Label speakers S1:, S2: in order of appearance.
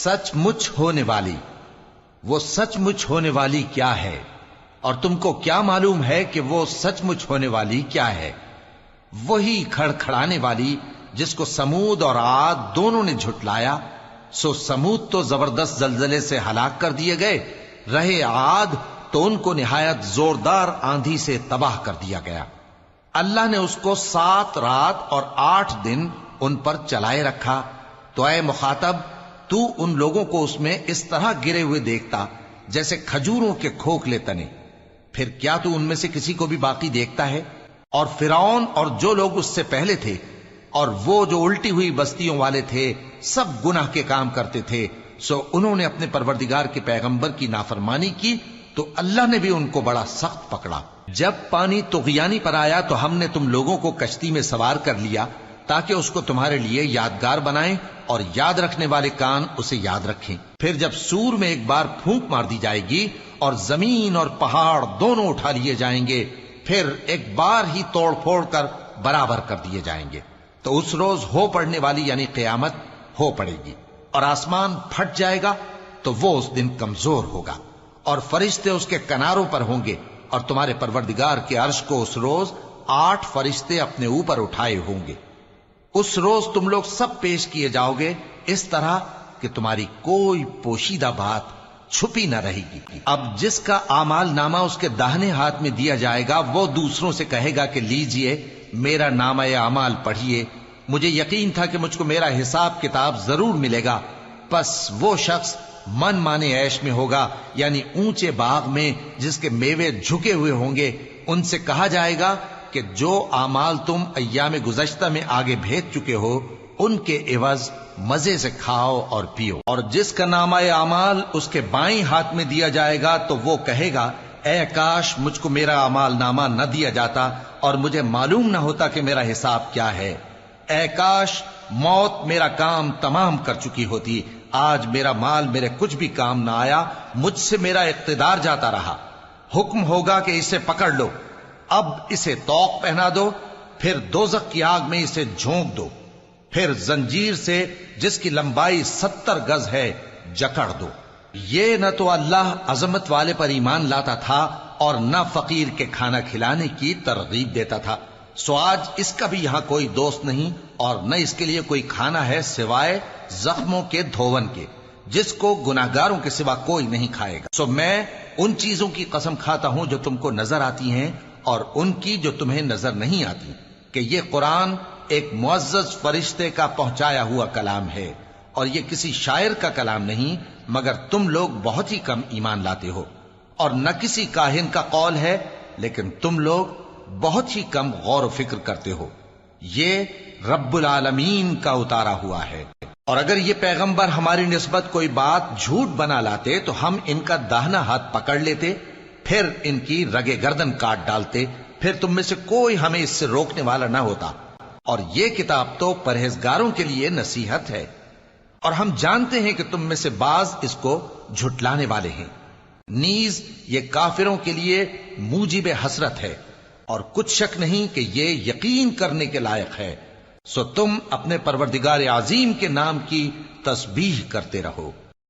S1: سچ مچ ہونے والی، وہ سچ مچ ہونے والی کیا ہے؟ اور تم کو کیا معلوم ہے کہ وہ سچ مچ ہونے والی کیا ہے؟ وہی کھڑکھڑانے والی جس کو سمود اور عاد دونوں نے جھٹلایا۔ سو سمود تو زبردست زلزلے سے ہلاک کر دیے گئے، رہے عاد تو ان کو نہایت زوردار آندھی سے تباہ کر دیا گیا۔ اللہ نے اس کو 7 رات اور 8 دن ان پر چلائے رکھا۔ تو اے مخاطب، تو ان لوگوں کو اس میں اس طرح گرے ہوئے دیکھتا جیسے کھجوروں کے کھوکھلے تنے، پھر کیا تو ان میں سے کسی کو بھی باقی دیکھتا ہے؟ اور فرعون اور جو لوگ اس سے پہلے تھے اور وہ جو الٹی ہوئی بستیوں والے تھے، سب گناہ کے کام کرتے تھے، سو انہوں نے اپنے پروردگار کے پیغمبر کی نافرمانی کی تو اللہ نے بھی ان کو بڑا سخت پکڑا۔ جب پانی طغیانی پر آیا تو ہم نے تم لوگوں کو کشتی میں سوار کر لیا تاکہ اس کو تمہارے لیے یادگار بنائیں اور یاد رکھنے والے کان اسے یاد رکھیں۔ پھر جب سور میں ایک بار پھونک مار دی جائے گی اور زمین اور پہاڑ دونوں اٹھا لیے جائیں گے، پھر ایک بار ہی توڑ پھوڑ کر برابر کر دیے جائیں گے، تو اس روز ہو پڑنے والی یعنی قیامت ہو پڑے گی، اور آسمان پھٹ جائے گا تو وہ اس دن کمزور ہوگا، اور فرشتے اس کے کناروں پر ہوں گے، اور تمہارے پروردگار کے عرش کو اس روز 8 فرشتے اپنے اوپر اٹھائے ہوں گے۔ اس روز تم لوگ سب پیش کیے جاؤ گے اس طرح کہ تمہاری کوئی پوشیدہ بات چھپی نہ رہے گی۔ اب جس کا اعمال نامہ اس کے داہنے ہاتھ میں دیا جائے گا، وہ دوسروں سے کہے گا کہ لیجئے میرا نامہ اعمال پڑھیے، مجھے یقین تھا کہ مجھ کو میرا حساب کتاب ضرور ملے گا۔ پس وہ شخص من مانے عیش میں ہوگا، یعنی اونچے باغ میں جس کے میوے جھکے ہوئے ہوں گے۔ ان سے کہا جائے گا کہ جو اعمال تم ایام گزشتہ میں آگے بھیج چکے ہو، ان کے عوض مزے سے کھاؤ اور پیو۔ اور جس کا نامہ اعمال اس کے بائیں ہاتھ میں دیا جائے گا تو وہ کہے گا، اے کاش مجھ کو میرا اعمال نامہ نہ دیا جاتا اور مجھے معلوم نہ ہوتا کہ میرا حساب کیا ہے۔ اے کاش موت میرا کام تمام کر چکی ہوتی، آج میرا مال میرے کچھ بھی کام نہ آیا، مجھ سے میرا اقتدار جاتا رہا۔ حکم ہوگا کہ اسے پکڑ لو، اب اسے طوق پہنا دو، پھر دوزخ کی آگ میں اسے جھونک دو، پھر زنجیر سے جس کی لمبائی 70 گز ہے جکڑ دو۔ یہ نہ تو اللہ عظمت والے پر ایمان لاتا تھا اور نہ فقیر کے کھانا کھلانے کی ترغیب دیتا تھا، سو آج اس کا بھی یہاں کوئی دوست نہیں اور نہ اس کے لیے کوئی کھانا ہے سوائے زخموں کے دھون کے، جس کو گناہگاروں کے سوا کوئی نہیں کھائے گا۔ سو میں ان چیزوں کی قسم کھاتا ہوں جو تم کو نظر آتی ہیں اور ان کی جو تمہیں نظر نہیں آتی، کہ یہ قرآن ایک معزز فرشتے کا پہنچایا ہوا کلام ہے، اور یہ کسی شاعر کا کلام نہیں، مگر تم لوگ بہت ہی کم ایمان لاتے ہو، اور نہ کسی کاہن کا قول ہے، لیکن تم لوگ بہت ہی کم غور و فکر کرتے ہو۔ یہ رب العالمین کا اتارا ہوا ہے۔ اور اگر یہ پیغمبر ہماری نسبت کوئی بات جھوٹ بنا لاتے تو ہم ان کا داہنا ہاتھ پکڑ لیتے، پھر ان کی رگے گردن کاٹ ڈالتے، پھر تم میں سے کوئی ہمیں اس سے روکنے والا نہ ہوتا۔ اور یہ کتاب تو پرہیزگاروں کے لیے نصیحت ہے، اور ہم جانتے ہیں کہ تم میں سے بعض اس کو جھٹلانے والے ہیں۔ نیز یہ کافروں کے لیے موجب حسرت ہے، اور کچھ شک نہیں کہ یہ یقین کرنے کے لائق ہے۔ سو تم اپنے پروردگار عظیم کے نام کی تسبیح کرتے رہو۔